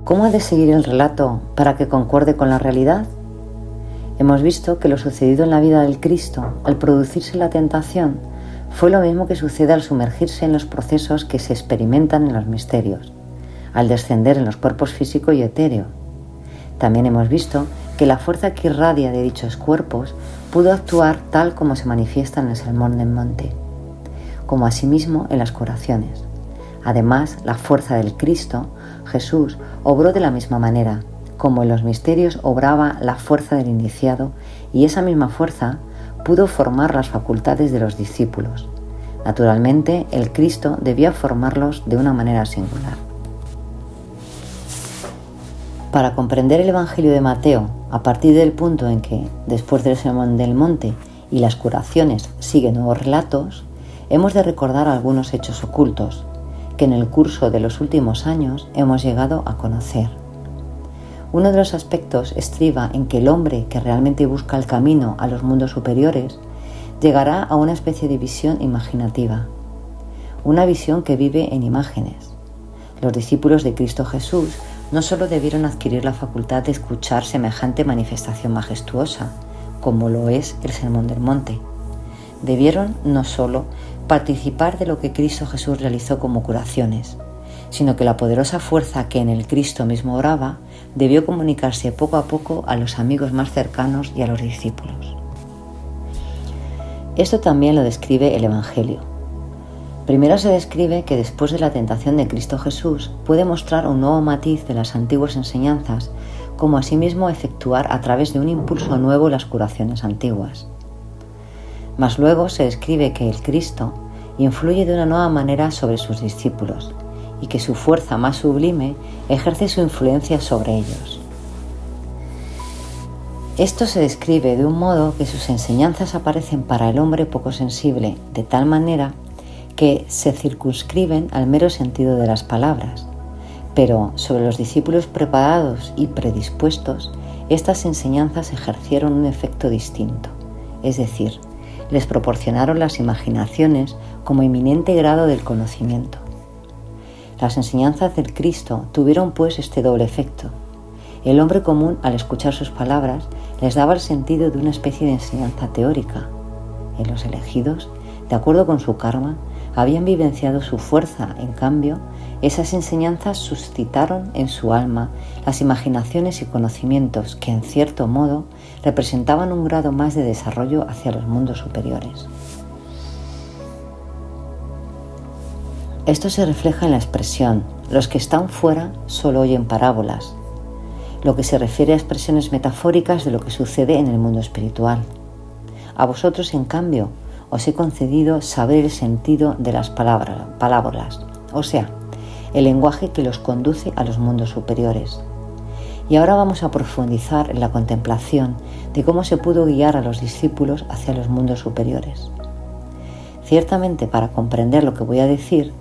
¿Cómo ha de seguir el relato para que concuerde con la realidad? Hemos visto que lo sucedido en la vida del Cristo, al producirse la tentación, fue lo mismo que sucede al sumergirse en los procesos que se experimentan en los misterios, al descender en los cuerpos físico y etéreo. También hemos visto que la fuerza que irradia de dichos cuerpos pudo actuar tal como se manifiesta en el Sermón del Monte, como asimismo en las curaciones. Además, la fuerza del Cristo, Jesús, obró de la misma manera, como en los misterios obraba la fuerza del iniciado, y esa misma fuerza pudo formar las facultades de los discípulos. Naturalmente, el Cristo debía formarlos de una manera singular. Para comprender el Evangelio de Mateo, a partir del punto en que, después del Sermón del Monte y las curaciones, siguen nuevos relatos, hemos de recordar algunos hechos ocultos que en el curso de los últimos años hemos llegado a conocer. Uno de los aspectos estriba en que el hombre que realmente busca el camino a los mundos superiores llegará a una especie de visión imaginativa, una visión que vive en imágenes. Los discípulos de Cristo Jesús no solo debieron adquirir la facultad de escuchar semejante manifestación majestuosa, como lo es el Sermón del Monte, debieron no solo participar de lo que Cristo Jesús realizó como curaciones, sino que la poderosa fuerza que en el Cristo mismo oraba debió comunicarse poco a poco a los amigos más cercanos y a los discípulos. Esto también lo describe el Evangelio. Primero se describe que después de la tentación de Cristo Jesús puede mostrar un nuevo matiz de las antiguas enseñanzas, como asimismo efectuar a través de un impulso nuevo las curaciones antiguas. Mas luego se describe que el Cristo influye de una nueva manera sobre sus discípulos y que su fuerza más sublime ejerce su influencia sobre ellos. Esto se describe de un modo que sus enseñanzas aparecen para el hombre poco sensible, de tal manera que se circunscriben al mero sentido de las palabras, pero sobre los discípulos preparados y predispuestos, estas enseñanzas ejercieron un efecto distinto, es decir, les proporcionaron las imaginaciones como eminente grado del conocimiento. Las enseñanzas del Cristo tuvieron pues este doble efecto. El hombre común, al escuchar sus palabras, les daba el sentido de una especie de enseñanza teórica. En los elegidos, de acuerdo con su karma, habían vivenciado su fuerza. En cambio, esas enseñanzas suscitaron en su alma las imaginaciones y conocimientos que, en cierto modo, representaban un grado más de desarrollo hacia los mundos superiores. Esto se refleja en la expresión: los que están fuera solo oyen parábolas, lo que se refiere a expresiones metafóricas de lo que sucede en el mundo espiritual. A vosotros, en cambio, os he concedido saber el sentido de las parábolas, o sea, el lenguaje que los conduce a los mundos superiores. Y ahora vamos a profundizar en la contemplación de cómo se pudo guiar a los discípulos hacia los mundos superiores. Ciertamente, para comprender lo que voy a decir,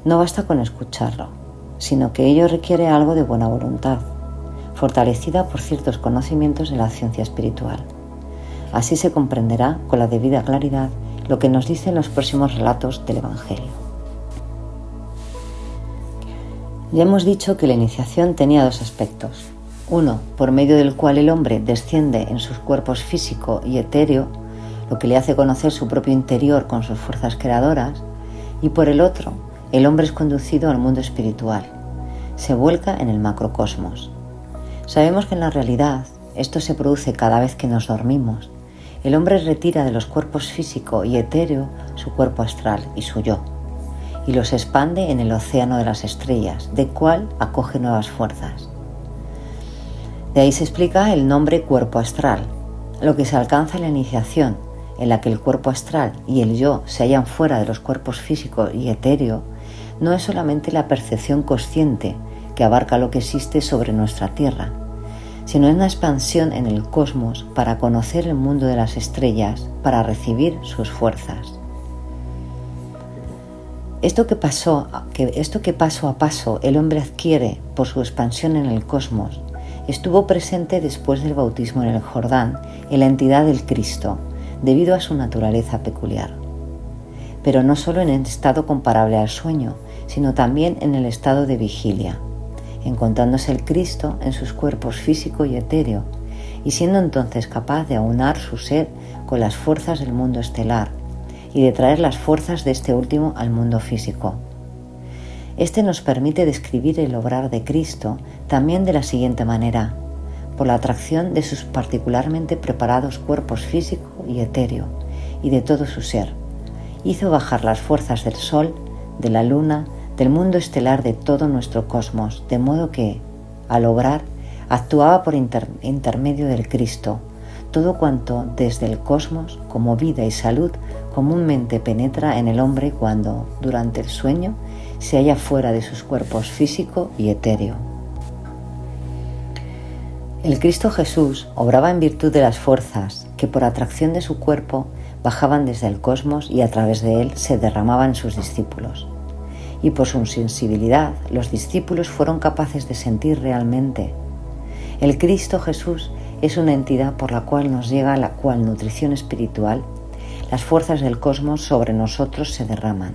no basta con escucharlo, sino que ello requiere algo de buena voluntad, fortalecida por ciertos conocimientos de la ciencia espiritual. Así se comprenderá con la debida claridad lo que nos dicen los próximos relatos del Evangelio. Ya hemos dicho que la iniciación tenía dos aspectos. Uno, por medio del cual el hombre desciende en sus cuerpos físico y etéreo, lo que le hace conocer su propio interior con sus fuerzas creadoras, y por el otro, el hombre es conducido al mundo espiritual, se vuelca en el macrocosmos. Sabemos que en la realidad esto se produce cada vez que nos dormimos. El hombre retira de los cuerpos físico y etéreo su cuerpo astral y su yo, y los expande en el océano de las estrellas, del cual acoge nuevas fuerzas. De ahí se explica el nombre cuerpo astral, lo que se alcanza en la iniciación, en la que el cuerpo astral y el yo se hallan fuera de los cuerpos físico y etéreo, no es solamente la percepción consciente que abarca lo que existe sobre nuestra tierra, sino es una expansión en el cosmos para conocer el mundo de las estrellas, para recibir sus fuerzas. Esto que paso a paso el hombre adquiere por su expansión en el cosmos, estuvo presente después del bautismo en el Jordán en la entidad del Cristo, debido a su naturaleza peculiar. Pero no solo en el estado comparable al sueño, sino también en el estado de vigilia, encontrándose el Cristo en sus cuerpos físico y etéreo, y siendo entonces capaz de aunar su ser con las fuerzas del mundo estelar y de traer las fuerzas de este último al mundo físico. Este nos permite describir el obrar de Cristo también de la siguiente manera: por la atracción de sus particularmente preparados cuerpos físico y etéreo y de todo su ser. Hizo bajar las fuerzas del Sol, de la Luna, del mundo estelar de todo nuestro cosmos, de modo que, al obrar, actuaba por intermedio del Cristo, todo cuanto desde el cosmos, como vida y salud, comúnmente penetra en el hombre cuando, durante el sueño, se halla fuera de sus cuerpos físico y etéreo. El Cristo Jesús obraba en virtud de las fuerzas que por atracción de su cuerpo bajaban desde el cosmos y a través de él se derramaban en sus discípulos. Y por su sensibilidad, los discípulos fueron capaces de sentir realmente. El Cristo Jesús es una entidad por la cual nos llega la cual nutrición espiritual, las fuerzas del cosmos sobre nosotros se derraman.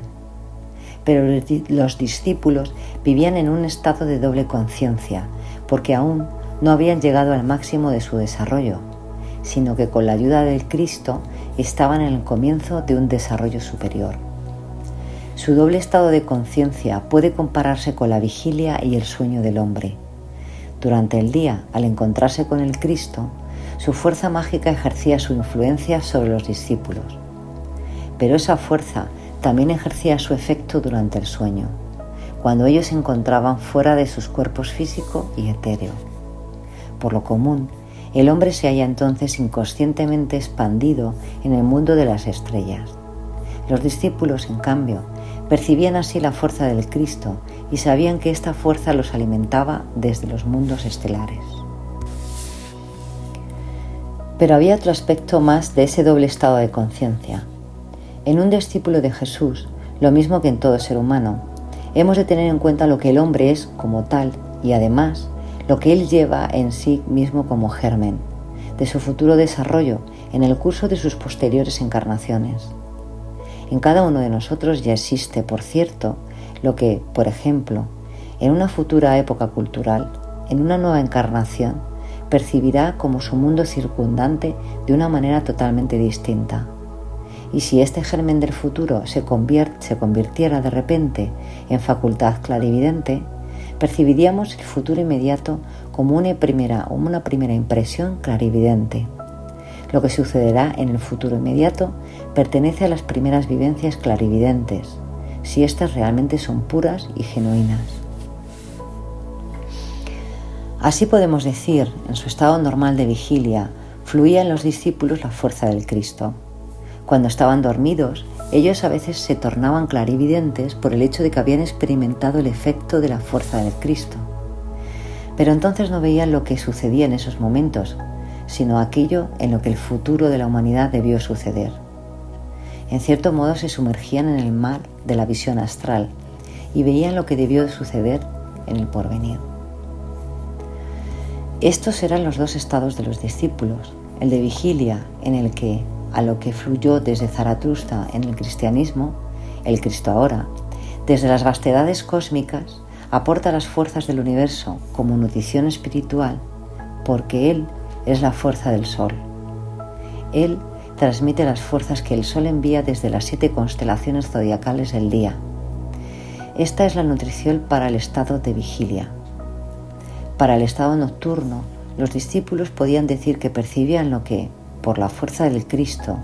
Pero los discípulos vivían en un estado de doble conciencia, porque aún no habían llegado al máximo de su desarrollo, sino que con la ayuda del Cristo estaban en el comienzo de un desarrollo superior. Su doble estado de conciencia puede compararse con la vigilia y el sueño del hombre. Durante el día, al encontrarse con el Cristo, su fuerza mágica ejercía su influencia sobre los discípulos. Pero esa fuerza también ejercía su efecto durante el sueño, cuando ellos se encontraban fuera de sus cuerpos físico y etéreo. Por lo común, el hombre se halla entonces inconscientemente expandido en el mundo de las estrellas. Los discípulos, en cambio, percibían así la fuerza del Cristo y sabían que esta fuerza los alimentaba desde los mundos estelares. Pero había otro aspecto más de ese doble estado de conciencia. En un discípulo de Jesús, lo mismo que en todo ser humano, hemos de tener en cuenta lo que el hombre es como tal y además lo que él lleva en sí mismo como germen, de su futuro desarrollo en el curso de sus posteriores encarnaciones. En cada uno de nosotros ya existe, por cierto, lo que, por ejemplo, en una futura época cultural, en una nueva encarnación, percibirá como su mundo circundante de una manera totalmente distinta. Y si este germen del futuro se convirtiera de repente en facultad clarividente, percibiríamos el futuro inmediato como una primera impresión clarividente. Lo que sucederá en el futuro inmediato pertenece a las primeras vivencias clarividentes, si éstas realmente son puras y genuinas. Así podemos decir, en su estado normal de vigilia, fluía en los discípulos la fuerza del Cristo. Cuando estaban dormidos, ellos a veces se tornaban clarividentes por el hecho de que habían experimentado el efecto de la fuerza del Cristo. Pero entonces no veían lo que sucedía en esos momentos, sino aquello en lo que el futuro de la humanidad debió suceder. En cierto modo se sumergían en el mar de la visión astral y veían lo que debió de suceder en el porvenir. Estos eran los dos estados de los discípulos, el de vigilia, en el que, a lo que fluyó desde Zaratustra en el cristianismo, el Cristo ahora, desde las vastedades cósmicas, aporta las fuerzas del universo como nutrición espiritual, porque Él es la fuerza del Sol. Él transmite las fuerzas que el Sol envía desde las 7 constelaciones zodiacales del día. Esta es la nutrición para el estado de vigilia. Para el estado nocturno, los discípulos podían decir que percibían lo que, por la fuerza del Cristo,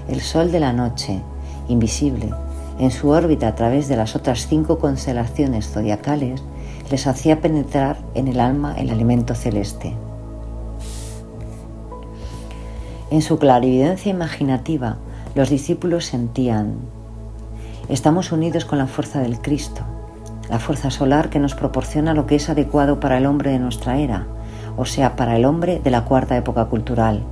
el Sol de la noche, invisible, en su órbita a través de las otras 5 constelaciones zodiacales, les hacía penetrar en el alma el alimento celeste. En su clarividencia imaginativa, los discípulos sentían: estamos unidos con la fuerza del Cristo, la fuerza solar que nos proporciona lo que es adecuado para el hombre de nuestra era, o sea, para el hombre de la cuarta época cultural.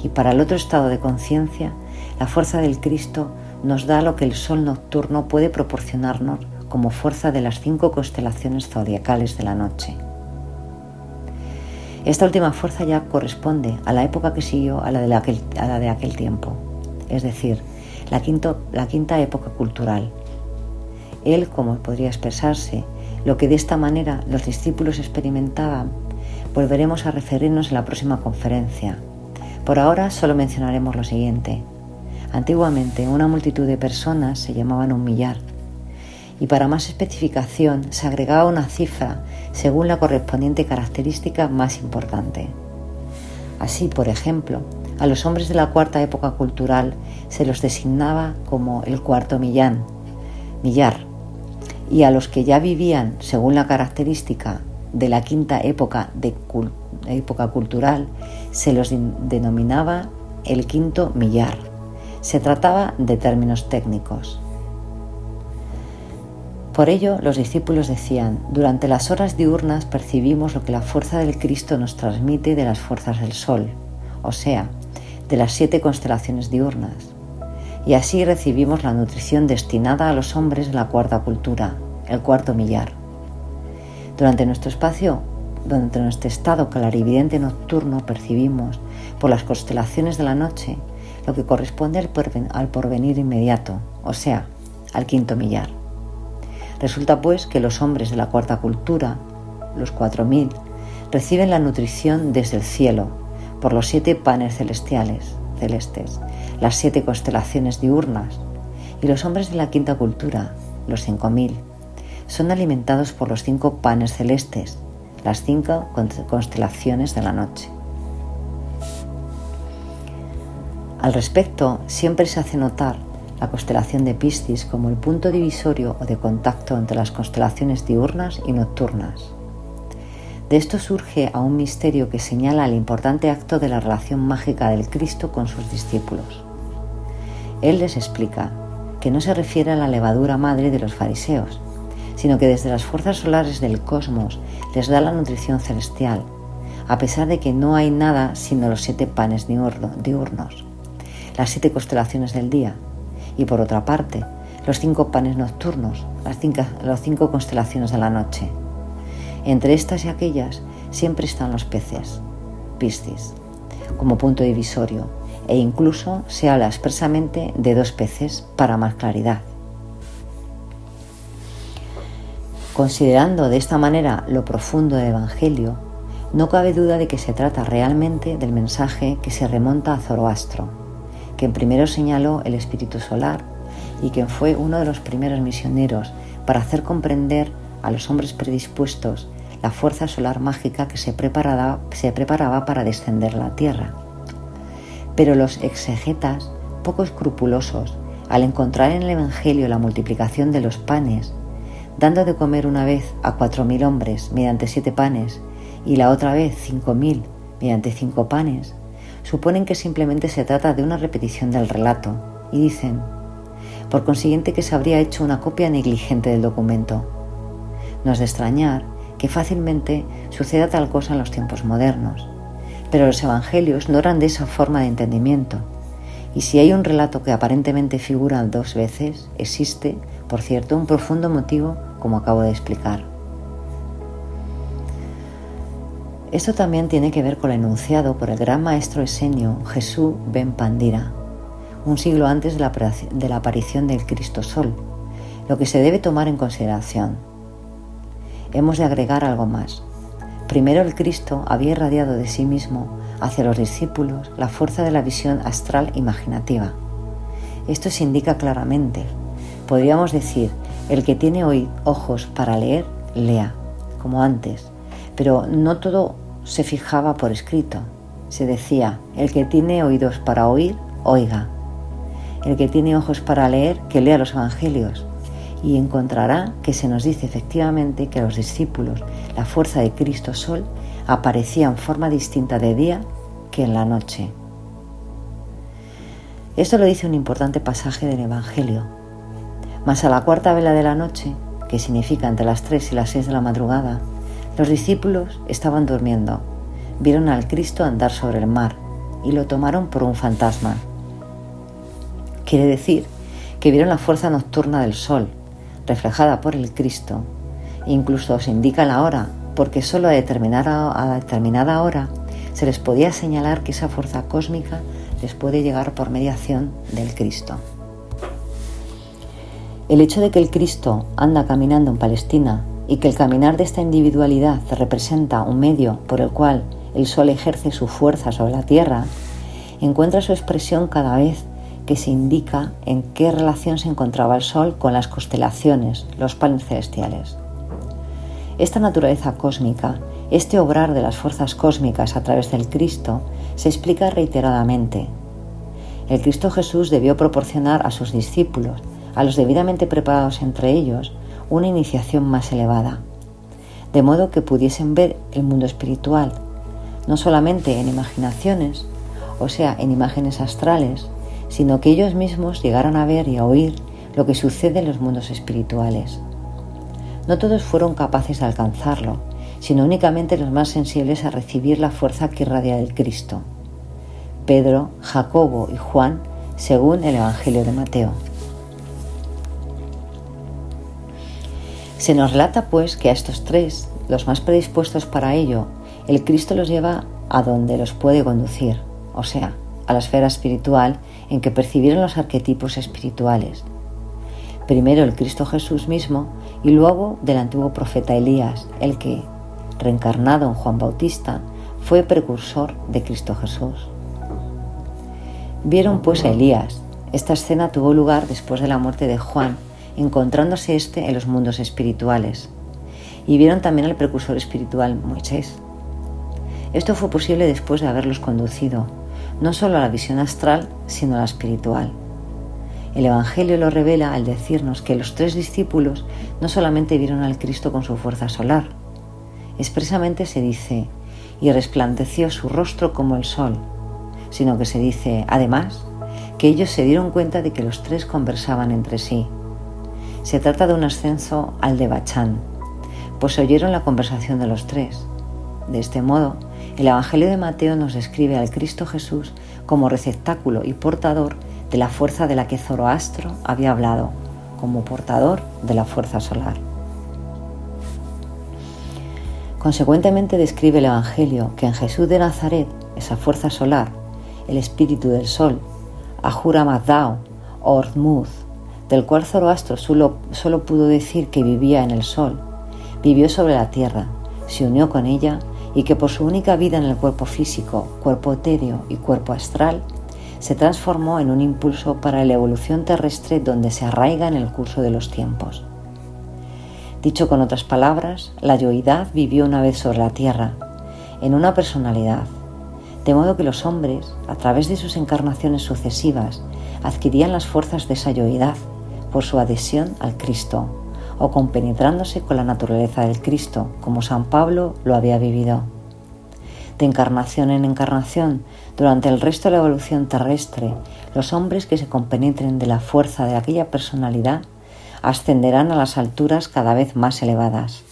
Y para el otro estado de conciencia, la fuerza del Cristo nos da lo que el Sol nocturno puede proporcionarnos como fuerza de las 5 constelaciones zodiacales de la noche. Esta última fuerza ya corresponde a la época que siguió a la de aquel tiempo, es decir, la quinta época cultural. Él, como podría expresarse, lo que de esta manera los discípulos experimentaban, volveremos a referirnos en la próxima conferencia. Por ahora solo mencionaremos lo siguiente. Antiguamente una multitud de personas se llamaban un millar, y para más especificación se agregaba una cifra según la correspondiente característica más importante. Así, por ejemplo, a los hombres de la cuarta época cultural se los designaba como el cuarto millar, y a los que ya vivían según la característica de la quinta época cultural se los denominaba el quinto millar. Se trataba de términos técnicos. Por ello, los discípulos decían: durante las horas diurnas percibimos lo que la fuerza del Cristo nos transmite de las fuerzas del Sol, o sea, de las 7 constelaciones diurnas, y así recibimos la nutrición destinada a los hombres de la cuarta cultura, el cuarto millar. Durante nuestro estado clarividente nocturno percibimos, por las constelaciones de la noche, lo que corresponde al porvenir inmediato, o sea, al quinto millar. Resulta pues que los hombres de la cuarta cultura, los 4000, reciben la nutrición desde el cielo, por los 7 panes celestes, las 7 constelaciones diurnas, y los hombres de la quinta cultura, los 5000, son alimentados por los 5 panes celestes, las 5 constelaciones de la noche. Al respecto, siempre se hace notar la constelación de Piscis como el punto divisorio o de contacto entre las constelaciones diurnas y nocturnas. De esto surge a un misterio que señala el importante acto de la relación mágica del Cristo con sus discípulos. Él les explica que no se refiere a la levadura madre de los fariseos, sino que desde las fuerzas solares del cosmos les da la nutrición celestial, a pesar de que no hay nada sino los 7 panes diurnos, las 7 constelaciones del día, y por otra parte, los 5 panes nocturnos, las 5 constelaciones de la noche. Entre estas y aquellas siempre están los peces, Piscis, como punto divisorio, e incluso se habla expresamente de 2 peces para más claridad. Considerando de esta manera lo profundo del Evangelio, no cabe duda de que se trata realmente del mensaje que se remonta a Zoroastro, quien primero señaló el espíritu solar y quien fue uno de los primeros misioneros para hacer comprender a los hombres predispuestos la fuerza solar mágica que se preparaba para descender a la tierra. Pero los exegetas, poco escrupulosos, al encontrar en el Evangelio la multiplicación de los panes, dando de comer una vez a 4000 hombres mediante 7 panes y la otra vez 5000 mediante 5 panes, suponen que simplemente se trata de una repetición del relato y dicen, por consiguiente, que se habría hecho una copia negligente del documento. No es de extrañar que fácilmente suceda tal cosa en los tiempos modernos, pero los evangelios no eran de esa forma de entendimiento, y si hay un relato que aparentemente figura 2 veces, existe, por cierto, un profundo motivo, como acabo de explicar. Esto también tiene que ver con el enunciado por el gran maestro esenio Jesús ben Pandira, un siglo antes de la aparición del Cristo Sol, lo que se debe tomar en consideración. Hemos de agregar algo más. Primero, el Cristo había irradiado de sí mismo hacia los discípulos la fuerza de la visión astral imaginativa. Esto se indica claramente. Podríamos decir, el que tiene hoy ojos para leer, lea, como antes, pero no todo se fijaba por escrito. Se decía, el que tiene oídos para oír, oiga. El que tiene ojos para leer, que lea los evangelios, y encontrará que se nos dice efectivamente que a los discípulos la fuerza de Cristo Sol aparecía en forma distinta de día que en la noche. Esto lo dice un importante pasaje del Evangelio. Mas a la cuarta vela de la noche, que significa entre las 3 y las 6 de la madrugada, los discípulos estaban durmiendo, vieron al Cristo andar sobre el mar y lo tomaron por un fantasma. Quiere decir que vieron la fuerza nocturna del sol, reflejada por el Cristo, e incluso se indica la hora, porque solo a determinada hora se les podía señalar que esa fuerza cósmica les puede llegar por mediación del Cristo. El hecho de que el Cristo anda caminando en Palestina y que el caminar de esta individualidad representa un medio por el cual el Sol ejerce su fuerza sobre la Tierra, encuentra su expresión cada vez que se indica en qué relación se encontraba el Sol con las constelaciones, los planetas celestiales. Esta naturaleza cósmica, este obrar de las fuerzas cósmicas a través del Cristo, se explica reiteradamente. El Cristo Jesús debió proporcionar a sus discípulos, a los debidamente preparados entre ellos, una iniciación más elevada, de modo que pudiesen ver el mundo espiritual, no solamente en imaginaciones, o sea, en imágenes astrales, sino que ellos mismos llegaran a ver y a oír lo que sucede en los mundos espirituales. No todos fueron capaces de alcanzarlo, sino únicamente los más sensibles a recibir la fuerza que irradia del Cristo: Pedro, Jacobo y Juan, según el Evangelio de Mateo. Se nos relata, pues, que a estos tres, los más predispuestos para ello, el Cristo los lleva a donde los puede conducir, o sea, a la esfera espiritual en que percibieron los arquetipos espirituales. Primero el Cristo Jesús mismo y luego del antiguo profeta Elías, el que, reencarnado en Juan Bautista, fue precursor de Cristo Jesús. Vieron pues a Elías. Esta escena tuvo lugar después de la muerte de Juan, encontrándose éste en los mundos espirituales. Y vieron también al precursor espiritual Moisés. Esto fue posible después de haberlos conducido, no solo a la visión astral, sino a la espiritual. El Evangelio lo revela al decirnos que los tres discípulos no solamente vieron al Cristo con su fuerza solar. Expresamente se dice, y resplandeció su rostro como el sol, sino que se dice, además, que ellos se dieron cuenta de que los tres conversaban entre sí. Se trata de un ascenso al de Bachán, pues oyeron la conversación de los tres. De este modo, el Evangelio de Mateo nos describe al Cristo Jesús como receptáculo y portador de la fuerza de la que Zoroastro había hablado, como portador de la fuerza solar. Consecuentemente describe el Evangelio que en Jesús de Nazaret, esa fuerza solar, el espíritu del sol, Ahura Mazdao o Ormuzd, del cual Zoroastro solo pudo decir que vivía en el sol, vivió sobre la tierra, se unió con ella y que por su única vida en el cuerpo físico, cuerpo etéreo y cuerpo astral, se transformó en un impulso para la evolución terrestre donde se arraiga en el curso de los tiempos. Dicho con otras palabras, la yoidad vivió una vez sobre la tierra, en una personalidad, de modo que los hombres, a través de sus encarnaciones sucesivas, adquirían las fuerzas de esa yoidad por su adhesión al Cristo, o compenetrándose con la naturaleza del Cristo, como San Pablo lo había vivido. De encarnación en encarnación, durante el resto de la evolución terrestre, los hombres que se compenetren de la fuerza de aquella personalidad ascenderán a las alturas cada vez más elevadas.